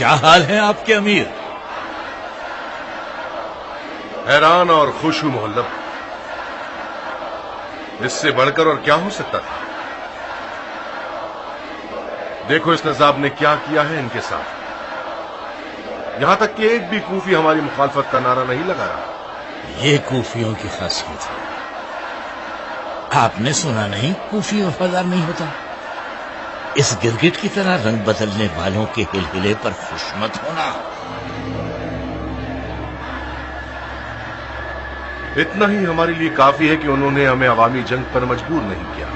کیا حال ہے آپ کے امیر؟ حیران اور خوش ہوں محلب، اس سے بڑھ کر اور کیا ہو سکتا تھا؟ دیکھو اس نظام نے کیا کیا ہے ان کے ساتھ، یہاں تک کہ ایک بھی کوفی ہماری مخالفت کا نعرہ نہیں لگا رہا۔ یہ کوفیوں کی خاصیت ہے، آپ نے سنا نہیں کوفی وفادار نہیں ہوتا؟ اس گرگٹ کی طرح رنگ بدلنے والوں کے ہلہلے پر خوش مت ہونا۔ اتنا ہی ہمارے لیے کافی ہے کہ انہوں نے ہمیں عوامی جنگ پر مجبور نہیں کیا۔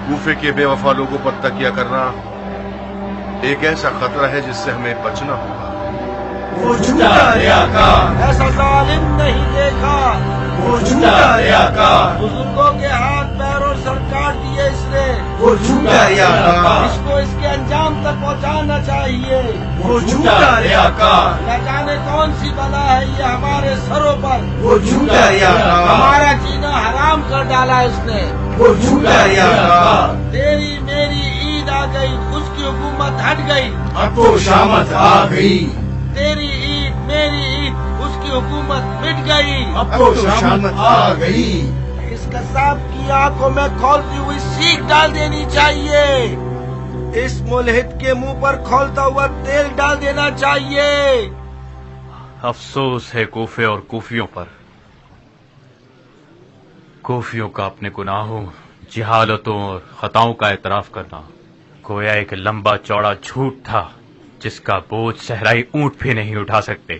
کوفے کے بے وفا لوگوں پر تکیہ کرنا ایک ایسا خطرہ ہے جس سے ہمیں بچنا ہوگا۔ وہ جھوٹا ریاکار، ایسا ظالم نہیں دیکھا۔ وہ جھوٹا ریاکار، بزرگوں کے ہاتھ پیر اور سر کاٹ دیے اس نے۔ وہ جھوٹا ریاکار، اس کو اس کے انجام تک پہنچانا چاہیے۔ وہ جھوٹا ریاکار، نہ جانے کون سی بلا ہے یہ ہمارے سروں پر۔ وہ جھوٹا ریاکار، ہمارا جینا حرام کر ڈالا اس نے۔ وہ جھوٹا ریاکار، تیری میری عید آ گئی، اس کی حکومت ہٹ گئی، اب تو شامت آ گئی۔ تیری عید میری عید، اس کی حکومت مٹ گئی، اب تو شامت آ گئی۔ اس قذاب کی آنکھوں میں کھولتی ہوئی سیخ ڈال دینی چاہیے، اس ملحد کے منہ پر کھولتا ہوا تیل ڈال دینا چاہیے۔ افسوس ہے کوفے اور کوفیوں پر۔ کوفیوں کا اپنے گناہوں، جہالتوں اور خطاؤں کا اعتراف کرنا گویا ایک لمبا چوڑا جھوٹ تھا جس کا بوجھ صحرائی اونٹ بھی نہیں اٹھا سکتے۔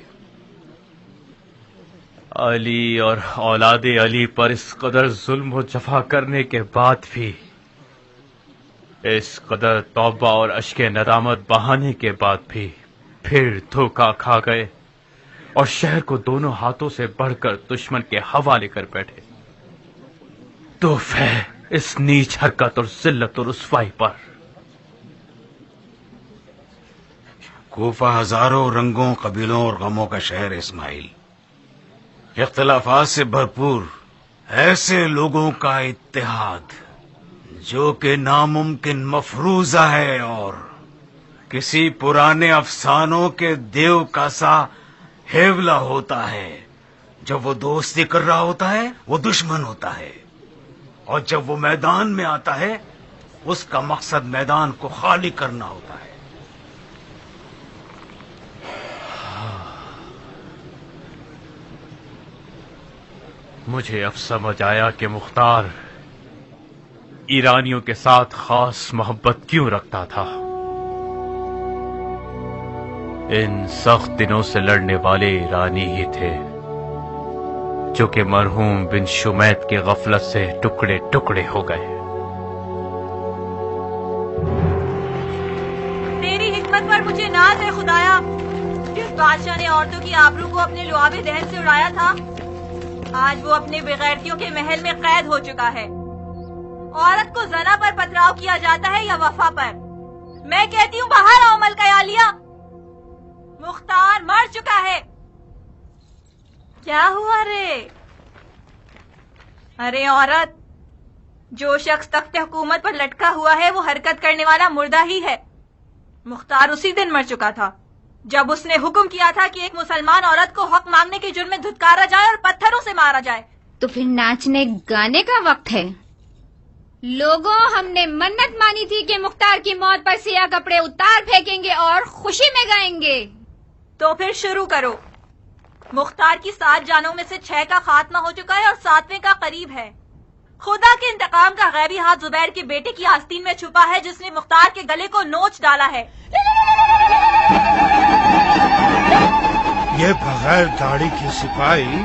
علی اور اولاد علی پر اس قدر ظلم و جفا کرنے کے بعد بھی، اس قدر توبہ اور اشک ندامت بہانے کے بعد بھی پھر دھوکا کھا گئے اور شہر کو دونوں ہاتھوں سے بڑھ کر دشمن کے حوالے کر بیٹھے۔ تحفہ اس نیچ حرکت اور ذلت اور رسوائی پر۔ کوفہ ہزاروں رنگوں، قبیلوں اور غموں کا شہر ہے اسماعیل، اختلافات سے بھرپور ایسے لوگوں کا اتحاد جو کہ ناممکن مفروضہ ہے اور کسی پرانے افسانوں کے دیو کا سا ہیولا ہوتا ہے۔ جب وہ دوستی کر رہا ہوتا ہے وہ دشمن ہوتا ہے، اور جب وہ میدان میں آتا ہے اس کا مقصد میدان کو خالی کرنا ہوتا ہے۔ مجھے اب سمجھ آیا کہ مختار ایرانیوں کے ساتھ خاص محبت کیوں رکھتا تھا۔ ان سخت دنوں سے لڑنے والے ایرانی ہی تھے جو کہ مرحوم بن شمیت کی غفلت سے ٹکڑے ٹکڑے ہو گئے۔ تیری حکمت پر مجھے ناز ہے خدایا، جس بادشاہ نے عورتوں کی آبرو کو اپنے لعاب دہن سے اڑایا تھا آج وہ اپنے بغیرتیوں کے محل میں قید ہو چکا ہے۔ عورت کو زنا پر پتھراؤ کیا جاتا ہے یا وفا پر؟ میں کہتی ہوں باہر آؤ ملکہ عالیہ، مختار مر چکا ہے۔ کیا ہوا رے؟ ارے عورت، جو شخص تخت حکومت پر لٹکا ہوا ہے وہ حرکت کرنے والا مردہ ہی ہے۔ مختار اسی دن مر چکا تھا جب اس نے حکم کیا تھا کہ ایک مسلمان عورت کو حق مانگنے کے جرم میں دھتکارا جائے اور پتھروں سے مارا جائے۔ تو پھر ناچنے گانے کا وقت ہے۔ لوگوں، ہم نے منت مانی تھی کہ مختار کی موت پر سیاہ کپڑے اتار پھینکیں گے اور خوشی میں گائیں گے۔ تو پھر شروع کرو۔ مختار کی 7 جانوں میں سے 6 کا خاتمہ ہو چکا ہے اور 7ویں کا قریب ہے۔ خدا کے انتقام کا غیبی ہاتھ زبیر کے بیٹے کی آستین میں چھپا ہے جس نے مختار کے گلے کو نوچ ڈالا ہے۔ یہ بغیر داڑھی کے سپاہی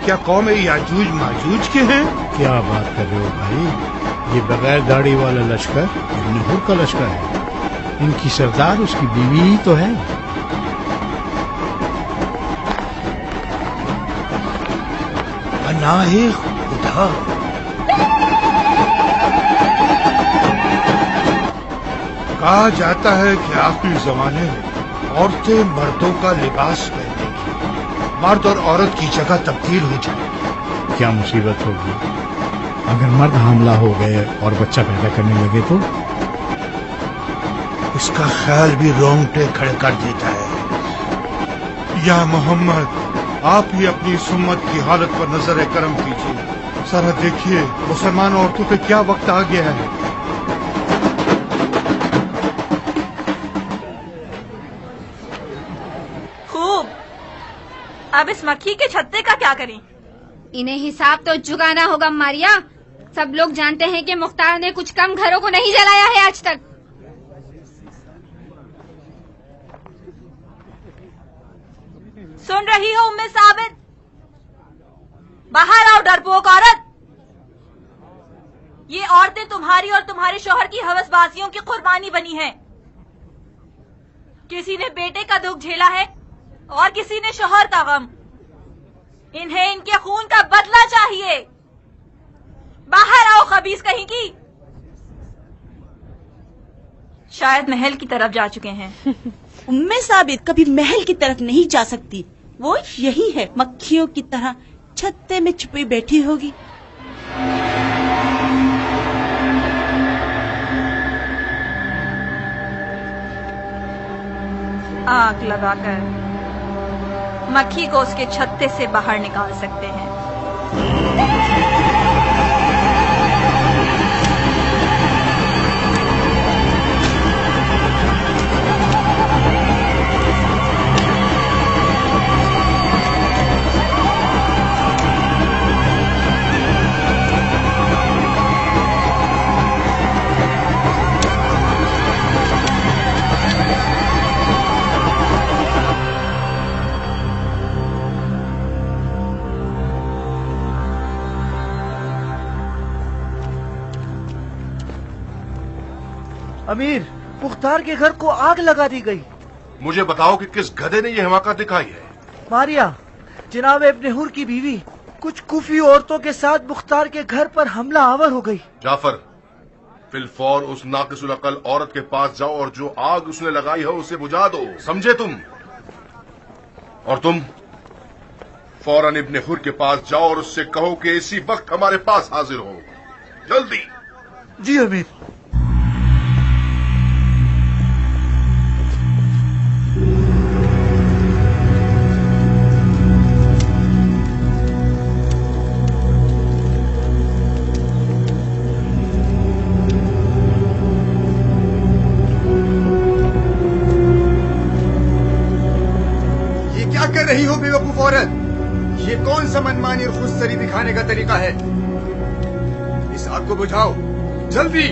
کیا قوم یاجوج ماجوج کے ہیں؟ کیا بات کر رہے ہو بھائی؟ یہ بغیر داڑھی والا لشکر ابن حر کا لشکر ہے۔ ان کی سردار اس کی بیوی ہی تو ہے۔ پناہ خدا، کہا جاتا ہے کہ آخری زمانے میں عورتیں مردوں کا لباس پہنیں گی، مرد اور عورت کی جگہ تبدیل ہو جائے گی۔ کیا مصیبت ہوگی اگر مرد حاملہ ہو گئے اور بچہ پیدا کرنے لگے تو؟ اس کا خیال بھی رونگٹے کھڑے کر دیتا ہے۔ یا محمد، آپ ہی اپنی اس امت کی حالت پر نظر کرم کیجیے۔ ذرا دیکھیے مسلمان عورتوں پہ کیا وقت آ گیا ہے۔ خوب، اب اس مکھی کے چھتے کا کیا کریں؟ انہیں حساب تو چکانا ہوگا ماریا۔ سب لوگ جانتے ہیں کہ مختار نے کچھ کم گھروں کو نہیں جلایا ہے آج تک۔ سن رہی ہو ام ثابت؟ باہر آؤ ڈرپوک عورت۔ یہ عورتیں تمہاری اور تمہارے شوہر کی ہوس بازیوں کی قربانی بنی ہیں۔ کسی نے بیٹے کا دکھ جھیلا ہے اور کسی نے شوہر کا غم۔ انہیں ان کے خون کا بدلہ چاہیے۔ باہر آؤ خبیث کہیں کی۔ شاید محل کی طرف جا چکے ہیں۔ ام ثابت کبھی محل کی طرف نہیں جا سکتی، وہ یہی ہے، مکھیوں کی طرح چھتے میں چھپی بیٹھی ہوگی۔ آگ لگا کر مکھی کو اس کے چھتے سے باہر نکال سکتے ہیں۔ امیر، مختار کے گھر کو آگ لگا دی گئی۔ مجھے بتاؤ کہ کس گدھے نے یہ حماقت دکھائی ہے؟ ماریا، جناب ابن حور کی بیوی کچھ کوفی عورتوں کے ساتھ مختار کے گھر پر حملہ آور ہو گئی۔ جعفر، فی الفور اس ناقص العقل عورت کے پاس جاؤ اور جو آگ اس نے لگائی ہے اسے بجھا دو، سمجھے تم؟ اور تم فوراً ابن حور کے پاس جاؤ اور اس سے کہو کہ اسی وقت ہمارے پاس حاضر ہو، جلدی۔ جی امیر۔ کر رہی ہو بے وقوف عورت؟ یہ کون سا منمانی اور خود سری دکھانے کا طریقہ ہے؟ اس آگ کو بجھاؤ جلدی۔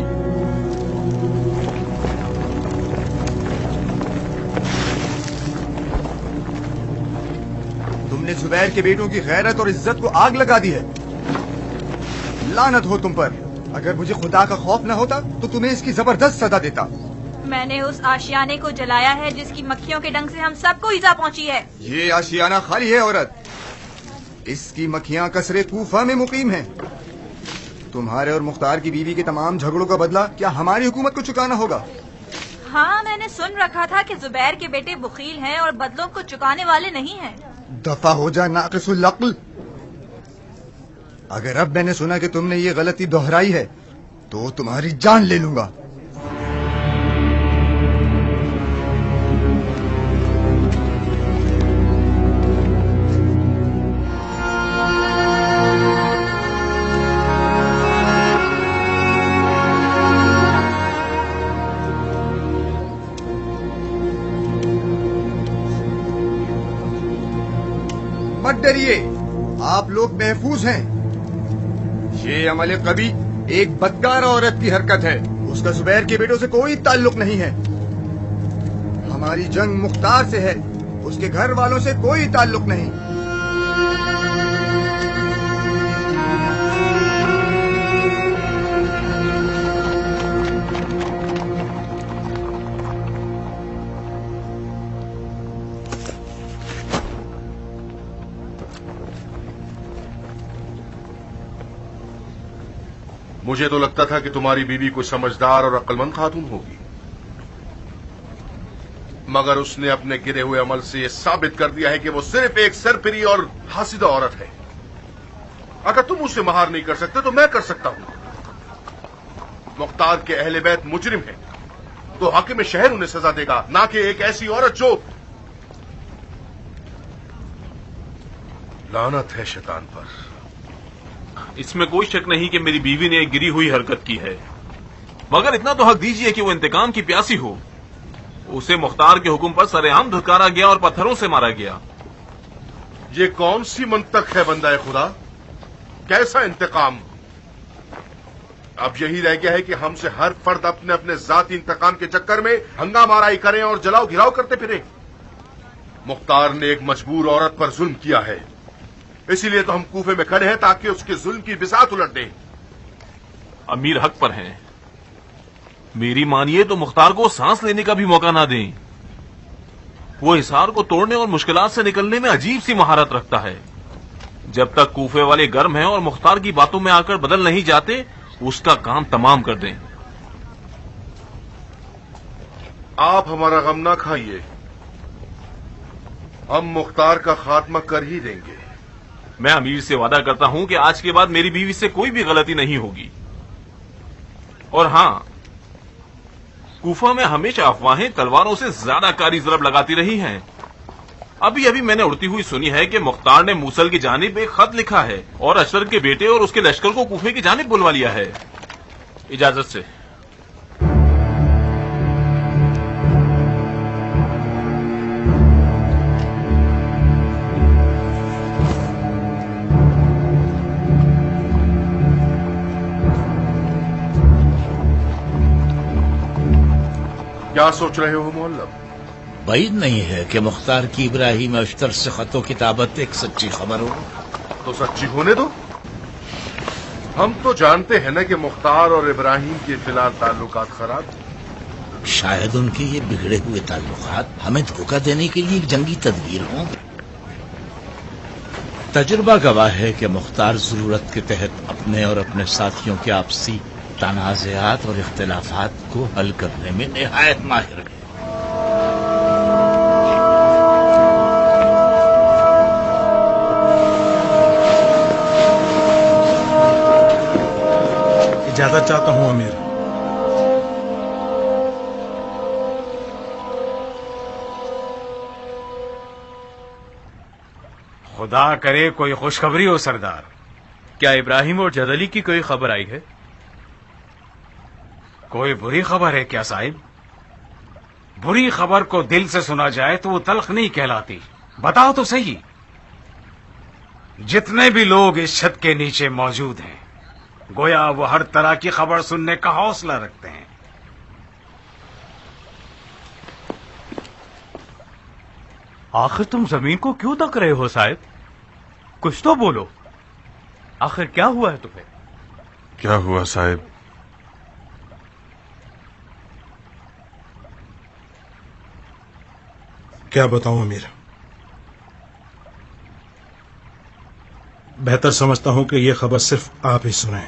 تم نے زبیر کے بیٹوں کی غیرت اور عزت کو آگ لگا دی ہے۔ لعنت ہو تم پر۔ اگر مجھے خدا کا خوف نہ ہوتا تو تمہیں اس کی زبردست سزا دیتا۔ میں نے اس آشیانے کو جلایا ہے جس کی مکھیوں کے ڈنگ سے ہم سب کو ایزا پہنچی ہے۔ یہ آشیانہ خالی ہے عورت، اس کی مکھیاں قصر کوفہ میں مقیم ہیں۔ تمہارے اور مختار کی بیوی کے تمام جھگڑوں کا بدلہ کیا ہماری حکومت کو چکانا ہوگا؟ ہاں، میں نے سن رکھا تھا کہ زبیر کے بیٹے بخیل ہیں اور بدلوں کو چکانے والے نہیں ہیں۔ دفع ہو جا ناقص العقل۔ اگر اب میں نے سنا کہ تم نے یہ غلطی دہرائی ہے تو تمہاری جان لے لوں گا۔ مت ڈریے، آپ لوگ محفوظ ہیں۔ یہ عمل قبی ایک بدکار عورت کی حرکت ہے، اس کا زبیر کے بیٹوں سے کوئی تعلق نہیں ہے۔ ہماری جنگ مختار سے ہے، اس کے گھر والوں سے کوئی تعلق نہیں۔ مجھے تو لگتا تھا کہ تمہاری بیوی کوئی سمجھدار اور عقل مند خاتون ہوگی، مگر اس نے اپنے گرے ہوئے عمل سے یہ ثابت کر دیا ہے کہ وہ صرف ایک سرپری اور حاسدہ عورت ہے۔ اگر تم اسے مہار نہیں کر سکتے تو میں کر سکتا ہوں۔ مختار کے اہل بیت مجرم ہیں تو حاکم شہر انہیں سزا دے گا، نہ کہ ایک ایسی عورت جو... لعنت ہے شیطان پر۔ اس میں کوئی شک نہیں کہ میری بیوی نے ایک گری ہوئی حرکت کی ہے، مگر اتنا تو حق دیجئے کہ وہ انتقام کی پیاسی ہو۔ اسے مختار کے حکم پر سر عام دھتکارا گیا اور پتھروں سے مارا گیا۔ یہ کون سی منطق ہے بندہ خدا؟ کیسا انتقام؟ اب یہی رہ گیا ہے کہ ہم سے ہر فرد اپنے اپنے ذاتی انتقام کے چکر میں ہنگامہ آرائی کریں اور جلاؤ گھراؤ کرتے پھریں۔ مختار نے ایک مجبور عورت پر ظلم کیا ہے، اسی لیے تو ہم کوفے میں کھڑے ہیں تاکہ اس کے ظلم کی بساط الٹ دیں۔ امیر حق پر ہیں، میری مانیے تو مختار کو سانس لینے کا بھی موقع نہ دیں۔ وہ حصار کو توڑنے اور مشکلات سے نکلنے میں عجیب سی مہارت رکھتا ہے۔ جب تک کوفے والے گرم ہیں اور مختار کی باتوں میں آ کر بدل نہیں جاتے، اس کا کام تمام کر دیں۔ آپ ہمارا غم نہ کھائیے، ہم مختار کا خاتمہ کر ہی دیں گے۔ میں امیر سے وعدہ کرتا ہوں کہ آج کے بعد میری بیوی سے کوئی بھی غلطی نہیں ہوگی۔ اور ہاں، کوفہ میں ہمیشہ افواہیں تلواروں سے زیادہ کاری ضرب لگاتی رہی ہیں۔ ابھی میں نے اڑتی ہوئی سنی ہے کہ مختار نے موصل کی جانب ایک خط لکھا ہے اور اشرف کے بیٹے اور اس کے لشکر کو کوفے کی جانب بلوا لیا ہے۔ اجازت سے۔ کیا سوچ رہے ہو معلم؟ بعید نہیں ہے کہ مختار کی ابراہیم اشتر سے خط و کتابت ایک سچی خبر ہو۔ تو سچی ہونے دو۔ ہم تو جانتے ہیں نا کہ مختار اور ابراہیم کے فی الحال تعلقات خراب۔ شاید ان کے یہ بگڑے ہوئے تعلقات ہمیں دھوکہ دینے کے لیے ایک جنگی تدبیر ہوں۔ تجربہ گواہ ہے کہ مختار ضرورت کے تحت اپنے اور اپنے ساتھیوں کے آپسی تنازعات اور اختلافات کو حل کرنے میں نہایت ماہر ہے۔ اجازت چاہتا ہوں امیر۔ خدا کرے کوئی خوشخبری ہو سردار۔ کیا ابراہیم اور جدلی کی کوئی خبر آئی ہے؟ کوئی بری خبر ہے کیا صاحب؟ بری خبر کو دل سے سنا جائے تو وہ تلخ نہیں کہلاتی۔ بتاؤ تو صحیح۔ جتنے بھی لوگ اس چھت کے نیچے موجود ہیں گویا وہ ہر طرح کی خبر سننے کا حوصلہ رکھتے ہیں۔ آخر تم زمین کو کیوں تک رہے ہو صاحب؟ کچھ تو بولو، آخر کیا ہوا ہے تمہیں؟ کیا ہوا صاحب؟ کیا بتاؤں امیر؟ بہتر سمجھتا ہوں کہ یہ خبر صرف آپ ہی سنیں۔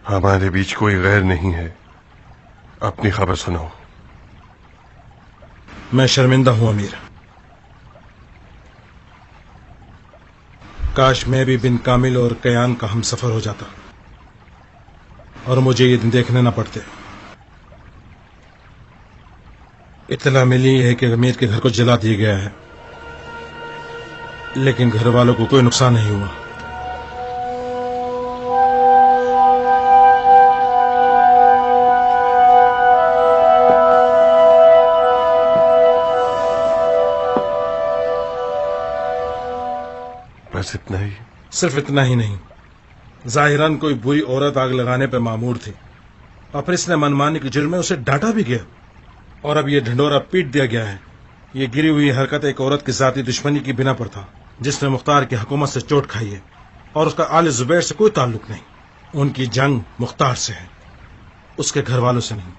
ہمارے بیچ کوئی غیر نہیں ہے، اپنی خبر سناؤ۔ میں شرمندہ ہوں امیر۔ کاش میں بھی بن کامل اور کیان کا ہم سفر ہو جاتا اور مجھے یہ دن دیکھنے نہ پڑتے۔ اطلاع ملی ہے کہ امیر کے گھر کو جلا دیا گیا ہے، لیکن گھر والوں کو کوئی نقصان نہیں ہوا۔ بس اتنا ہی؟ صرف اتنا ہی نہیں، ظاہراً کوئی بری عورت آگ لگانے پہ مامور تھی اور پھر اس نے منمانی کے جرم میں اسے ڈانٹا بھی گیا اور اب یہ ڈھنڈورا پیٹ دیا گیا ہے۔ یہ گری ہوئی حرکت ایک عورت کی ذاتی دشمنی کی بنا پر تھا جس نے مختار کی حکومت سے چوٹ کھائی ہے اور اس کا آل زبیر سے کوئی تعلق نہیں۔ ان کی جنگ مختار سے ہے، اس کے گھر والوں سے نہیں۔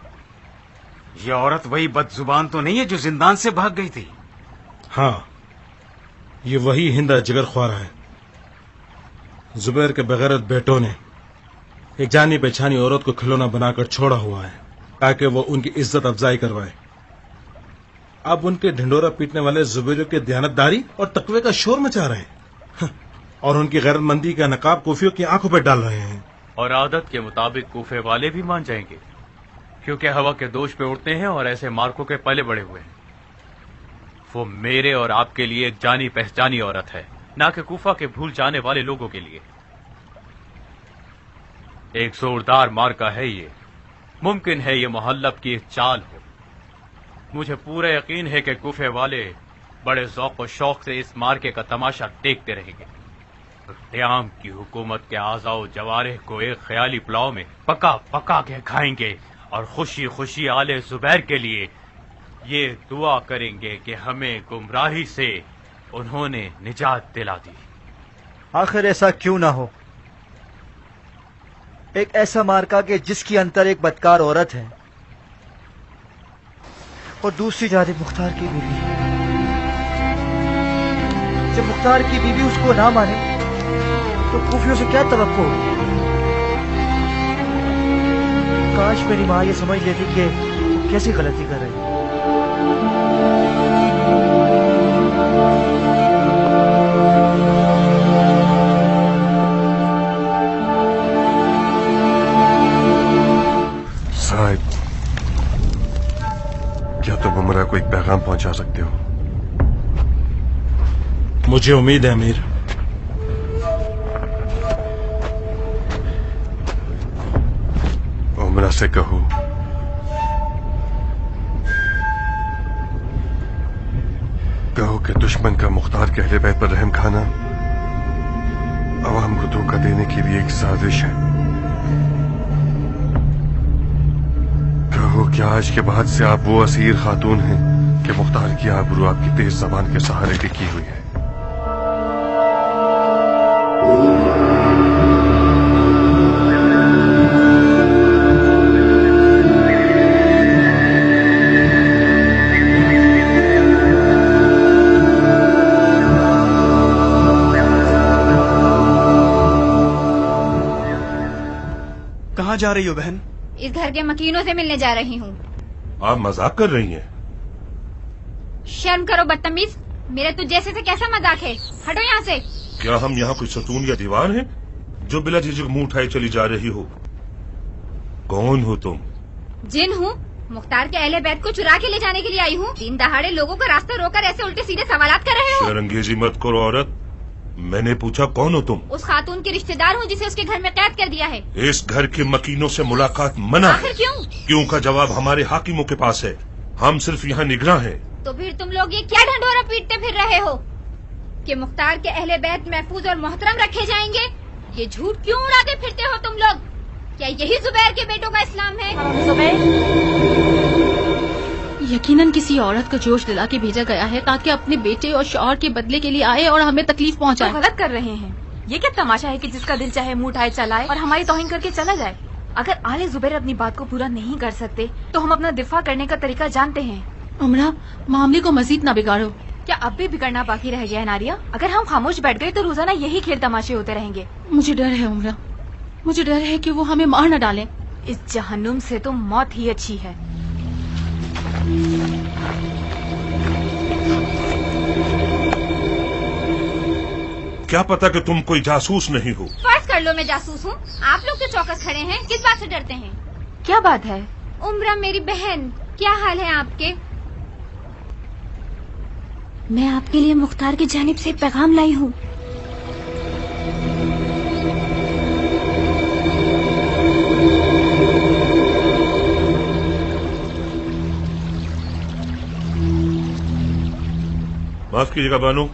یہ عورت وہی بد زبان تو نہیں ہے جو زندان سے بھاگ گئی تھی؟ ہاں، یہ وہی ہندا جگر خوارہ ہے۔ زبیر کے بغیرت بیٹوں نے ایک جانی پہچانی عورت کو کھلونا بنا کر چھوڑا ہوا ہے تاکہ وہ ان کی عزت افزائی کروائے۔ اب ان کے ڈھنڈورا پیٹنے والے زبیروں کے دیانتداری اور تقوی کا شور مچا رہے ہیں اور ان کی غیرت مندی کا نقاب کوفیوں کی آنکھوں پہ ڈال رہے ہیں۔ اور عادت کے مطابق کوفے والے بھی مان جائیں گے، کیونکہ ہوا کے دوش پہ اڑتے ہیں اور ایسے مارکوں کے پلے بڑے ہوئے ہیں۔ وہ میرے اور آپ کے لیے ایک جانی پہچانی عورت ہے، نہ کہ کوفہ کے بھول جانے والے لوگوں کے لیے۔ ایک زوردار مارکا ہے یہ، ممکن ہے یہ محلب کی ایک چال ہو۔ مجھے پورا یقین ہے کہ کوفے والے بڑے ذوق و شوق سے اس مارکے کا تماشا دیکھتے رہیں گے۔ قیام کی حکومت کے اعضاء و جوارح کو ایک خیالی پلاؤ میں پکا پکا کے کھائیں گے اور خوشی خوشی آل زبیر کے لیے یہ دعا کریں گے کہ ہمیں گمراہی سے انہوں نے نجات دلا دی۔ آخر ایسا کیوں نہ ہو؟ ایک ایسا مارکا کہ جس کی انتر ایک بدکار عورت ہے اور دوسری جانب مختار کی بیوی۔ جب مختار کی بیوی اس کو نہ مانے تو کوفیوں سے کیا توقع ہوگی؟ کاش میری ماں یہ سمجھ لیتی کہ وہ کیسی غلطی کر رہی ہے۔ صاحب، کیا تم عمرہ کو ایک پیغام پہنچا سکتے ہو؟ مجھے امید ہے امیر۔ عمرہ سے کہو کہ دشمن کا مختار کے اہل بیت پر رحم کھانا عوام کو دھوکہ دینے کے لیے ایک سازش ہے۔ کہو کہ آج کے بعد سے آپ وہ اسیر خاتون ہیں کہ مختار کی آبرو آپ کی تیز زبان کے سہارے ٹکی ہوئی ہے۔ کہاں جا رہی ہو بہن؟ اس گھر کے مکینوں سے ملنے جا رہی ہوں۔ آپ مذاق کر رہی ہیں؟ شرم کرو بدتمیز، میرے تو جیسے سے کیسا مذاق ہے؟ ہٹو یہاں سے۔ کیا ہم یہاں کوئی ستون یا دیوار ہیں جو بلا جھجک منہ اٹھائے چلی جا رہی ہو؟ کون ہو تم؟ جن ہوں، مختار کے اہل بیت کو چرا کے لے جانے کے لیے آئی ہوں۔ دن دہاڑے لوگوں کا راستہ روک کر ایسے الٹے سیدھے سوالات کر رہے ہو۔ شرانگیزی مت کرو عورت، میں نے پوچھا کون ہو تم؟ اس خاتون کے رشتہ دار ہوں جسے اس کے گھر میں قید کر دیا ہے۔ اس گھر کے مکینوں سے ملاقات منع ہے۔ آخر کیوں؟ کیوں کا جواب ہمارے حاکموں کے پاس ہے، ہم صرف یہاں نگراں ہیں۔ تو پھر تم لوگ یہ کیا ڈھنڈورا پیٹتے پھر رہے ہو کہ مختار کے اہل بیت محفوظ اور محترم رکھے جائیں گے؟ یہ جھوٹ کیوں اڑاتے پھرتے ہو تم لوگ؟ کیا یہی زبیر کے بیٹوں کا اسلام ہے؟ زبیر یقیناً کسی عورت کا جوش دلا کے بھیجا گیا ہے تاکہ اپنے بیٹے اور شوہر کے بدلے کے لیے آئے اور ہمیں تکلیف پہنچائے۔ غلط کر رہے ہیں۔ یہ کیا تماشا ہے کہ جس کا دل چاہے منہ اٹھائے چلائے اور ہماری توہین کر کے چلا جائے؟ اگر آل زبیر اپنی بات کو پورا نہیں کر سکتے تو ہم اپنا دفاع کرنے کا طریقہ جانتے ہیں۔ عمرہ، معاملے کو مزید نہ بگاڑو۔ کیا اب بھی بگڑنا باقی رہ گیا ہے ناریا؟ اگر ہم خاموش بیٹھ گئے تو روزانہ یہی کھیل تماشے ہوتے رہیں گے۔ مجھے ڈر ہے عمرہ، مجھے ڈر ہے کہ وہ ہمیں مار نہ ڈالیں۔ اس جہنم سے تو موت ہی اچھی ہے۔ کیا پتا کہ تم کوئی جاسوس نہیں ہو؟ فرض کر لو میں جاسوس ہوں، آپ لوگ تو چوکس کھڑے ہیں، کس بات سے ڈرتے ہیں؟ کیا بات ہے؟ عمرہ میری بہن، کیا حال ہے آپ کے؟ میں آپ کے لیے مختار کی جانب سے پیغام لائی ہوں۔ معاف کیجیے گا بانو،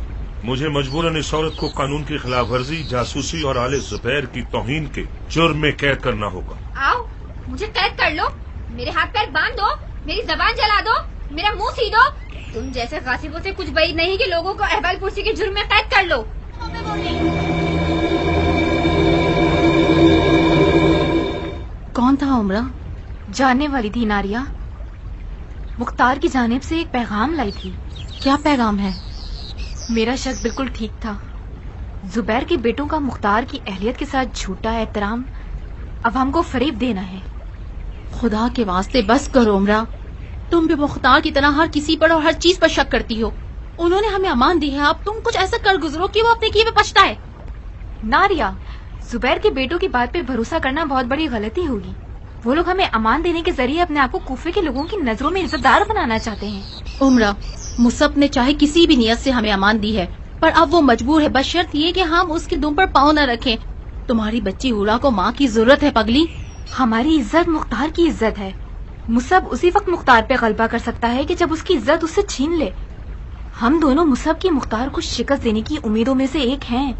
مجھے مجبوراً اس عورت کو قانون کی خلاف ورزی، جاسوسی اور آل زبیر کی توہین کے جرم میں قید کرنا ہوگا۔ آؤ مجھے قید کر لو، میرے ہاتھ پیر باندھ دو، میری زبان جلا دو، میرا منہ سی دو۔ تم جیسے غاصبوں سے کچھ بعید نہیں کہ لوگوں کو احوال پرسی کے جرم میں قید کر لو۔ کون تھا عمرہ؟ جاننے والی تھی ناریا، مختار کی جانب سے ایک پیغام لائی تھی۔ کیا پیغام ہے؟ میرا شک بالکل ٹھیک تھا، زبیر کے بیٹوں کا مختار کی اہلیت کے ساتھ جھوٹا احترام اب ہم کو فریب دینا ہے۔ خدا کے واسطے بس کرو عمرہ، تم بھی مختار کی طرح ہر کسی پر اور ہر چیز پر شک کرتی ہو۔ انہوں نے ہمیں امان دی ہے، اب تم کچھ ایسا کر گزرو کہ وہ اپنے کیے پہ پچھتائے۔ ناریا، زبیر کے بیٹوں کی بات پہ بھروسہ کرنا بہت بڑی غلطی ہوگی. وہ لوگ ہمیں امان دینے کے ذریعے اپنے آپ کو کوفے کے لوگوں کی نظروں میں عزت دار بنانا چاہتے ہیں. عمرہ، مصعب نے چاہے کسی بھی نیت سے ہمیں امان دی ہے، پر اب وہ مجبور ہے، بشرط یہ کہ ہم اس کے دم پر پاؤں نہ رکھیں. تمہاری بچی ہورا کو ماں کی ضرورت ہے پگلی. ہماری عزت مختار کی عزت ہے. مصعب اسی وقت مختار پہ غلبہ کر سکتا ہے کہ جب اس کی عزت اس سے چھین لے. ہم دونوں مصعب کی مختار کو شکست دینے کی امیدوں میں سے ایک ہیں.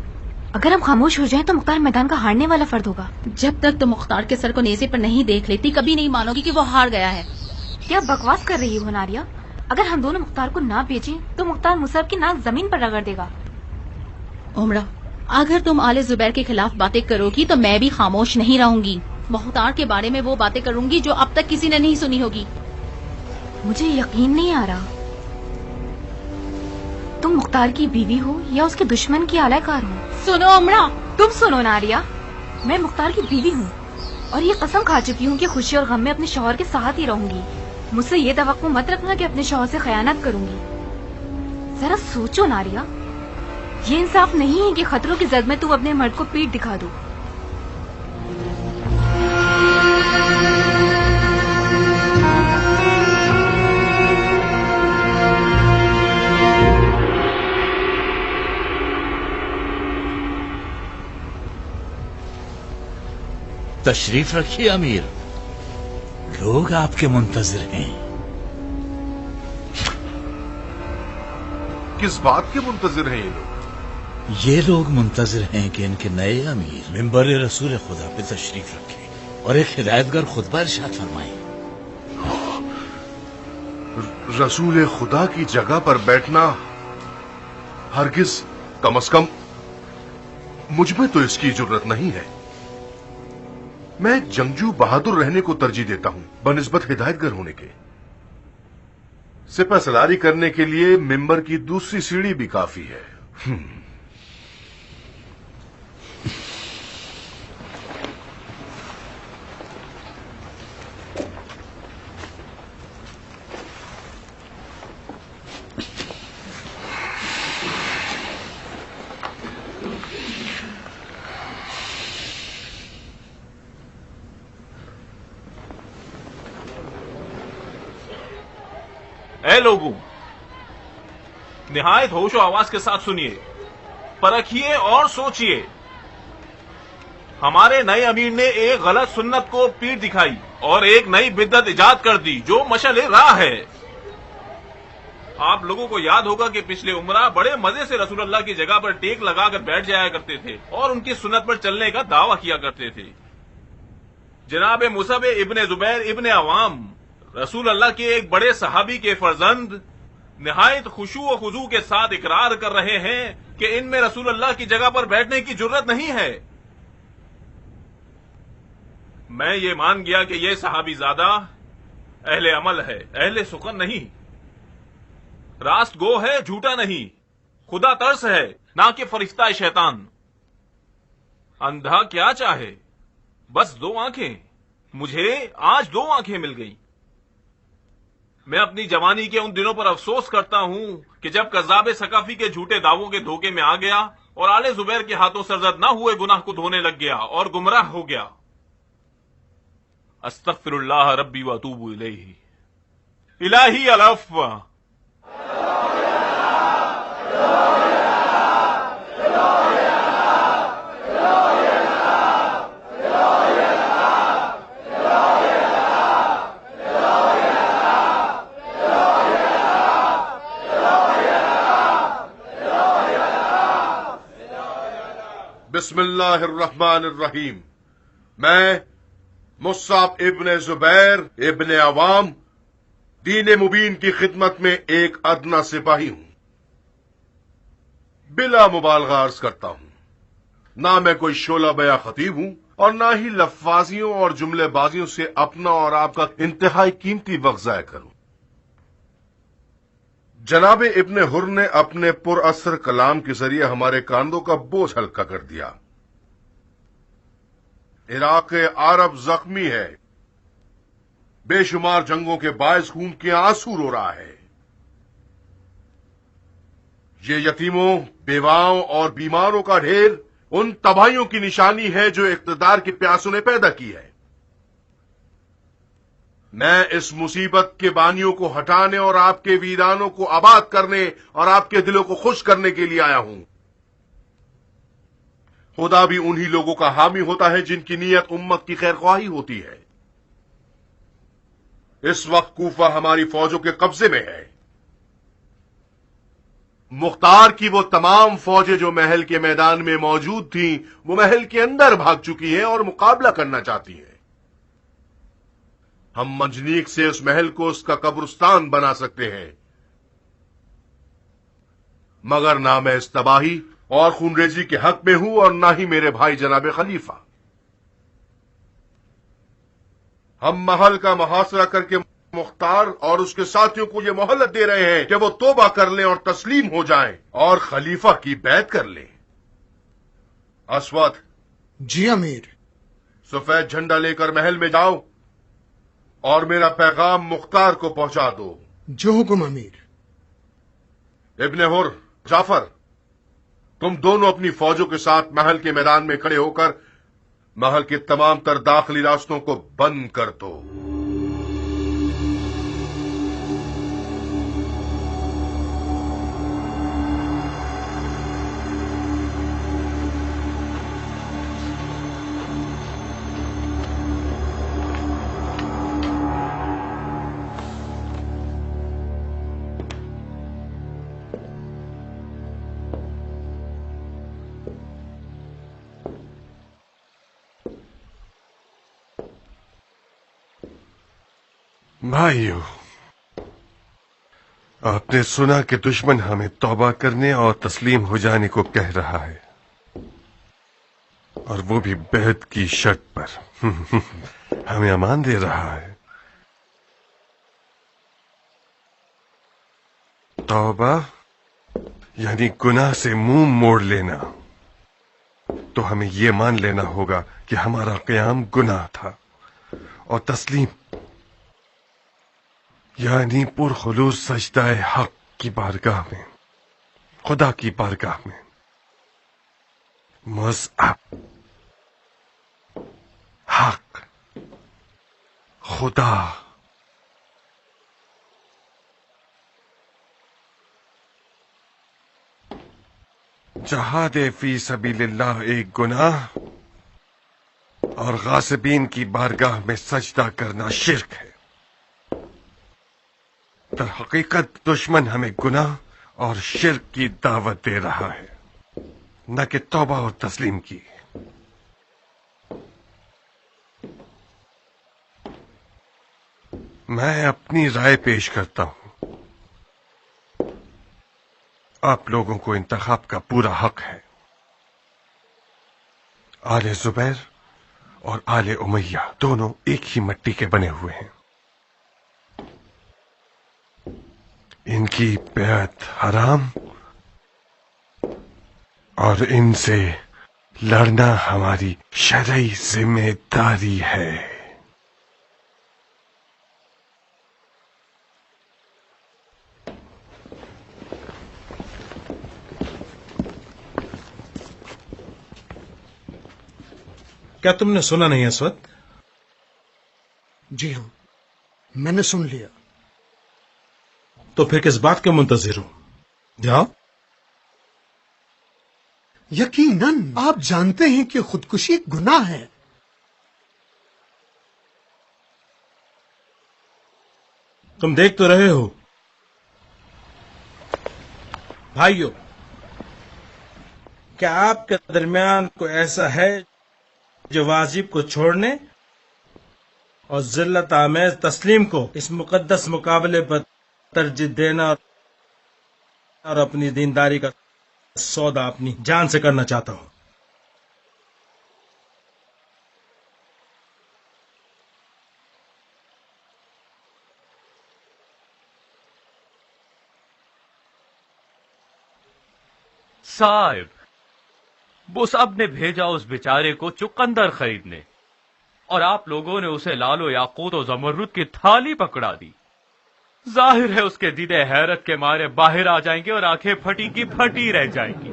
اگر ہم خاموش ہو جائیں تو مختار میدان کا ہارنے والا فرد ہوگا. جب تک تم مختار کے سر کو نیزے پر نہیں دیکھ لیتی کبھی نہیں مانو گی کہ وہ ہار گیا ہے. کیا بکواس کر رہی ہو ناریہ؟ اگر ہم دونوں مختار کو نہ بیچیں تو مختار مصعب کی ناک زمین پر رگڑ دے گا. عمرہ، اگر تم آل زبیر کے خلاف باتیں کرو گی تو میں بھی خاموش نہیں رہوں گی. مختار کے بارے میں وہ باتیں کروں گی جو اب تک کسی نے نہیں سنی ہوگی. مجھے یقین نہیں آ رہا. تم مختار کی بیوی ہو یا اس کے دشمن کی اعلی کار ہو؟ سنو عمرہ. تم سنو ناریہ، میں مختار کی بیوی ہوں اور یہ قسم کھا چکی ہوں کہ خوشی اور غم میں اپنے شوہر کے ساتھ ہی رہوں گی. مجھ سے یہ توقع مت رکھنا کہ اپنے شوہر سے خیانت کروں گی. ذرا سوچو ناریہ، یہ انصاف نہیں ہے کہ خطروں کی زد میں تم اپنے مرد کو پیٹ دکھا دو. تشریف رکھیے امیر، لوگ آپ کے منتظر ہیں. کس بات کے منتظر ہیں یہ لوگ؟ یہ لوگ منتظر ہیں کہ ان کے نئے امیر منبر رسول خدا پہ تشریف رکھیں اور ایک ہدایتگر خطبہ ارشاد فرمائیں. رسول خدا کی جگہ پر بیٹھنا ہرگز، کم از کم مجھ میں تو اس کی جرت نہیں ہے. میں جنگجو بہادر رہنے کو ترجیح دیتا ہوں بنسبت ہدایتگر ہونے کے. سپہ سالاری کرنے کے لیے ممبر کی دوسری سیڑھی بھی کافی ہے. اے لوگوں، نہایت ہوش و آواز کے ساتھ سنیے، پرکھیے اور سوچیے. ہمارے نئے امیر نے ایک غلط سنت کو پیٹ دکھائی اور ایک نئی بدعت ایجاد کر دی جو مشعل راہ ہے. آپ لوگوں کو یاد ہوگا کہ پچھلے عمرہ بڑے مزے سے رسول اللہ کی جگہ پر ٹیک لگا کر بیٹھ جایا کرتے تھے اور ان کی سنت پر چلنے کا دعویٰ کیا کرتے تھے. جناب مصعب ابن زبیر ابن عوام، رسول اللہ کے ایک بڑے صحابی کے فرزند، نہایت خشوع و خضوع کے ساتھ اقرار کر رہے ہیں کہ ان میں رسول اللہ کی جگہ پر بیٹھنے کی جرت نہیں ہے. میں یہ مان گیا کہ یہ صحابی زادہ اہل عمل ہے، اہل سخن نہیں، راست گو ہے، جھوٹا نہیں، خدا ترس ہے، نہ کہ فرشتہ شیطان. اندھا کیا چاہے، بس 2 آنکھیں. مجھے آج 2 آنکھیں مل گئیں. میں اپنی جوانی کے ان دنوں پر افسوس کرتا ہوں کہ جب کذاب ثقافی کے جھوٹے دعووں کے دھوکے میں آ گیا اور آل زبیر کے ہاتھوں سرزد نہ ہوئے گناہ کو دھونے لگ گیا اور گمراہ ہو گیا. استغفر اللہ ربی واتوب الیہ. الہی العفو. بسم اللہ الرحمن الرحیم. میں مصعب ابن زبیر ابن عوام دین مبین کی خدمت میں ایک ادنا سپاہی ہوں. بلا مبالغہ عرض کرتا ہوں، نہ میں کوئی شعلہ بیاں خطیب ہوں اور نہ ہی لفاظیوں اور جملے بازیوں سے اپنا اور آپ کا انتہائی قیمتی وقت ضائع کروں. جناب ابن حر نے اپنے پر اثر کلام کے ذریعے ہمارے کاندھوں کا بوجھ ہلکا کر دیا. عراق عرب زخمی ہے، بے شمار جنگوں کے باعث خون کے آنسو رو رہا ہے. یہ یتیموں، بیواؤں اور بیماروں کا ڈھیر ان تباہیوں کی نشانی ہے جو اقتدار کے پیاسوں نے پیدا کی ہے. میں اس مصیبت کے بانیوں کو ہٹانے اور آپ کے ویرانوں کو آباد کرنے اور آپ کے دلوں کو خوش کرنے کے لیے آیا ہوں. خدا بھی انہی لوگوں کا حامی ہوتا ہے جن کی نیت امت کی خیر خواہی ہوتی ہے. اس وقت کوفہ ہماری فوجوں کے قبضے میں ہے. مختار کی وہ تمام فوجیں جو محل کے میدان میں موجود تھیں وہ محل کے اندر بھاگ چکی ہیں اور مقابلہ کرنا چاہتی ہیں. ہم منجنیق سے اس محل کو اس کا قبرستان بنا سکتے ہیں، مگر نہ میں اس تباہی اور خونریزی کے حق میں ہوں اور نہ ہی میرے بھائی جناب خلیفہ. ہم محل کا محاصرہ کر کے مختار اور اس کے ساتھیوں کو یہ مہلت دے رہے ہیں کہ وہ توبہ کر لیں اور تسلیم ہو جائیں اور خلیفہ کی بیعت کر لیں. اسود. جی امیر. سفید جھنڈا لے کر محل میں جاؤ اور میرا پیغام مختار کو پہنچا دو. جو حکم امیر. ابن حر، جعفر، تم دونوں اپنی فوجوں کے ساتھ محل کے میدان میں کھڑے ہو کر محل کے تمام تر داخلی راستوں کو بند کر دو. بھائیو، آپ نے سنا کہ دشمن ہمیں توبہ کرنے اور تسلیم ہو جانے کو کہہ رہا ہے، اور وہ بھی بیعت کی شرط پر. ہمیں امان دے رہا ہے. توبہ یعنی گناہ سے منہ موڑ لینا. تو ہمیں یہ مان لینا ہوگا کہ ہمارا قیام گناہ تھا، اور تسلیم یعنی پرخلوص سجدہ حق کی بارگاہ میں، خدا کی بارگاہ میں. مذہب، حق، خدا. جہاد فی سبیل اللہ ایک گناہ اور غاصبین کی بارگاہ میں سجدہ کرنا شرک ہے. در حقیقت دشمن ہمیں گناہ اور شرک کی دعوت دے رہا ہے، نہ کہ توبہ اور تسلیم کی. میں اپنی رائے پیش کرتا ہوں. آپ لوگوں کو انتخاب کا پورا حق ہے. آل زبیر اور آل امیہ دونوں ایک ہی مٹی کے بنے ہوئے ہیں. ان کی بیعت حرام اور ان سے لڑنا ہماری شرعی ذمہ داری ہے. کیا تم نے سنا نہیں اسود؟ جی ہاں، میں نے سن لیا. تو پھر کس بات کے منتظر ہو؟ جاؤ. یقیناً آپ جانتے ہیں کہ خودکشی گناہ ہے. تم دیکھ تو رہے ہو بھائیو، کیا آپ کے درمیان کوئی ایسا ہے جو واجب کو چھوڑنے اور ذلت آمیز تسلیم کو اس مقدس مقابلے پر ترجیح دینا اور اپنی دینداری کا سودا اپنی جان سے کرنا چاہتا ہوں؟ صاحب، مصعب نے بھیجا اس بیچارے کو چقندر خریدنے، اور آپ لوگوں نے اسے لال و یاقوت و زمرد کی تھالی پکڑا دی. ظاہر ہے اس کے دیدے حیرت کے مارے باہر آ جائیں گے اور آنکھیں پھٹی کی پھٹی رہ جائیں گی.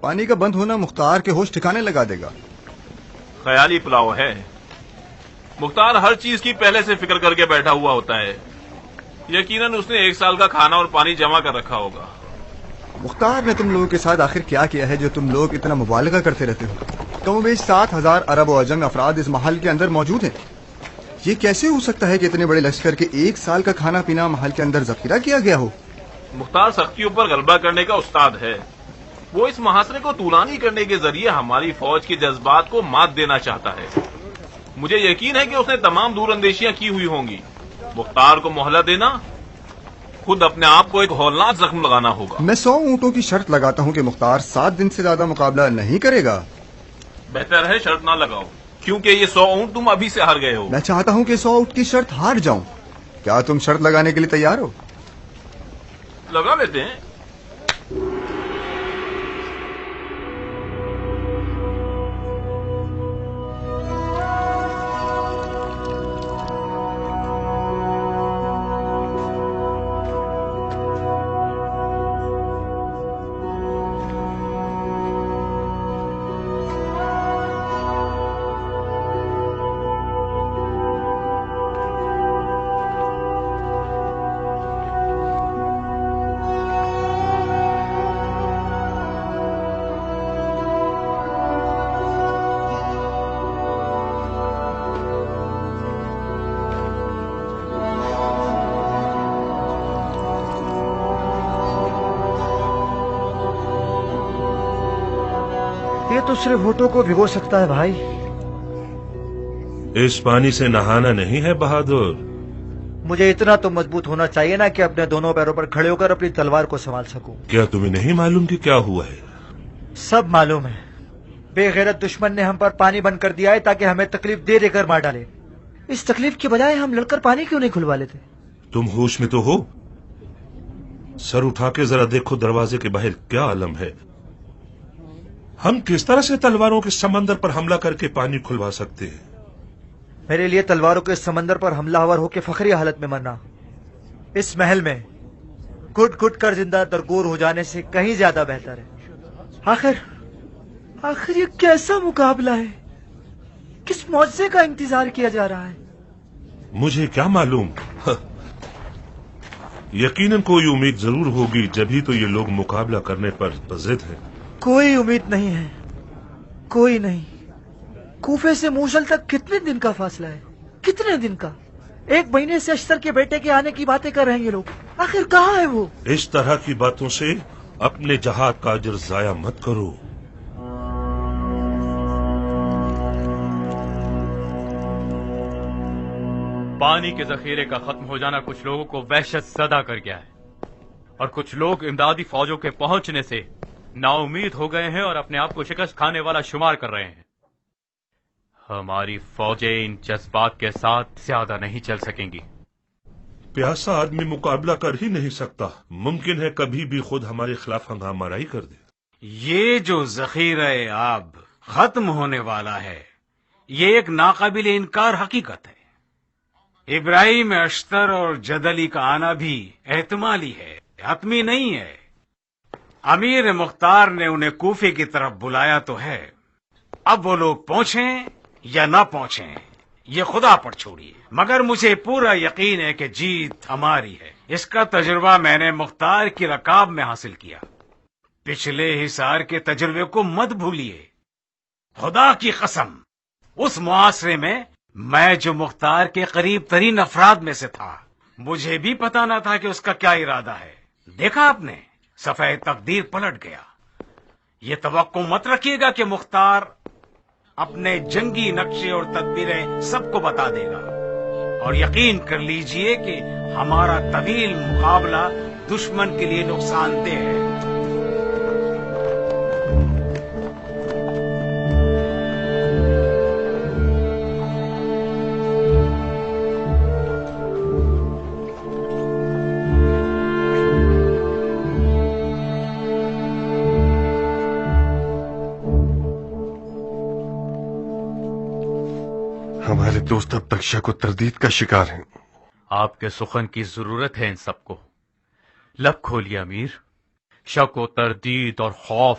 پانی کا بند ہونا مختار کے ہوش ٹھکانے لگا دے گا. خیالی پلاؤ ہے. مختار ہر چیز کی پہلے سے فکر کر کے بیٹھا ہوا ہوتا ہے. یقیناً اس نے 1 سال کا کھانا اور پانی جمع کر رکھا ہوگا. مختار نے تم لوگوں کے ساتھ آخر کیا ہے جو تم لوگ اتنا مبالغہ کرتے رہتے ہو؟ کم و بیش 7,000 عرب و عجم افراد اس محل کے اندر موجود ہیں. یہ کیسے ہو سکتا ہے کہ اتنے بڑے لشکر کے 1 سال کا کھانا پینا محل کے اندر ذخیرہ کیا گیا ہو؟ مختار سختیوں پر غلبہ کرنے کا استاد ہے. وہ اس محاصرے کو طولانی کرنے کے ذریعے ہماری فوج کے جذبات کو مات دینا چاہتا ہے. مجھے یقین ہے کہ اس نے تمام دور اندیشیاں کی ہوئی ہوں گی. مختار کو مہلت دینا خود اپنے آپ کو ایک ہولناک زخم لگانا ہوگا. میں 100 اونٹوں کی شرط لگاتا ہوں کہ مختار 7 دن سے زیادہ مقابلہ نہیں کرے گا. بہتر ہے شرط نہ لگاؤ، کیونکہ یہ 100 اونٹ تم ابھی سے ہار گئے ہو. میں چاہتا ہوں کہ 100 اونٹ کی شرط ہار جاؤں. کیا تم شرط لگانے کے لیے تیار ہو؟ لگا لیتے ہیں. یہ تو صرف ہونٹوں کو بھگو سکتا ہے بھائی. اس پانی سے نہانا نہیں ہے بہادر. مجھے اتنا تو مضبوط ہونا چاہیے نا کہ اپنے دونوں پیروں پر کھڑے ہو کر اپنی تلوار کو سنبھال سکوں. کیا تمہیں نہیں معلوم کہ کیا ہوا ہے؟ سب معلوم ہے. بے غیرت دشمن نے ہم پر پانی بند کر دیا ہے تاکہ ہمیں تکلیف دے کر مار ڈالے. اس تکلیف کے بجائے ہم لڑ کر پانی کیوں نہیں کھلوا لیتے؟ تم ہوش میں تو ہو؟ سر اٹھا کے ذرا دیکھو دروازے کے باہر کیا عالم ہے. ہم کس طرح سے تلواروں کے سمندر پر حملہ کر کے پانی کھلوا سکتے ہیں؟ میرے لیے تلواروں کے سمندر پر حملہ آور ہو کے فخری حالت میں مرنا اس محل میں گھٹ گھٹ کر زندہ درگور ہو جانے سے کہیں زیادہ بہتر ہے. آخر یہ کیسا مقابلہ ہے؟ کس معجزے کا انتظار کیا جا رہا ہے؟ مجھے کیا معلوم. یقیناً کوئی امید ضرور ہوگی، جبھی تو یہ لوگ مقابلہ کرنے پر ضد ہیں. کوئی امید نہیں ہے، کوئی نہیں. کوفے سے موصل تک کتنے دن کا فاصلہ ہے؟ کتنے دن کا؟ 1 مہینے سے اشتر کے بیٹے کے آنے کی باتیں کر رہے ہیں یہ لوگ. آخر کہاں ہے وہ؟ اس طرح کی باتوں سے اپنے جہاد کا اجر ضائع مت کرو. پانی کے ذخیرے کا ختم ہو جانا کچھ لوگوں کو وحشت زدہ کر گیا ہے، اور کچھ لوگ امدادی فوجوں کے پہنچنے سے نا امید ہو گئے ہیں اور اپنے آپ کو شکست کھانے والا شمار کر رہے ہیں. ہماری فوجیں ان جذبات کے ساتھ زیادہ نہیں چل سکیں گی. پیاسا آدمی مقابلہ کر ہی نہیں سکتا. ممکن ہے کبھی بھی خود ہمارے خلاف ہنگامہ آرائی کر دے. یہ جو ذخیرہ آب ختم ہونے والا ہے، یہ ایک ناقابل انکار حقیقت ہے. ابراہیم اشتر اور جدلی کا آنا بھی احتمالی ہے، حتمی نہیں ہے. امیر مختار نے انہیں کوفے کی طرف بلایا تو ہے. اب وہ لوگ پہنچیں یا نہ پہنچیں یہ خدا پر چھوڑیے، مگر مجھے پورا یقین ہے کہ جیت ہماری ہے. اس کا تجربہ میں نے مختار کی رکاب میں حاصل کیا. پچھلے حصار کے تجربے کو مت بھولیے. خدا کی قسم، اس معاشرے میں میں جو مختار کے قریب ترین افراد میں سے تھا، مجھے بھی پتا نہ تھا کہ اس کا کیا ارادہ ہے. دیکھا آپ نے، صفحہ تقدیر پلٹ گیا. یہ توقع مت رکھیے گا کہ مختار اپنے جنگی نقشے اور تدبیریں سب کو بتا دے گا، اور یقین کر لیجئے کہ ہمارا طویل مقابلہ دشمن کے لیے نقصان دہ ہے. ہمارے دوست اب تک شک و تردید کا شکار ہیں. آپ کے سخن کی ضرورت ہے ان سب کو. لب کھولیے امیر. شک و تردید اور خوف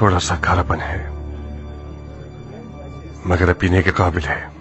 تھوڑا سا کھارا پن ہے مگر اب پینے کے قابل ہے.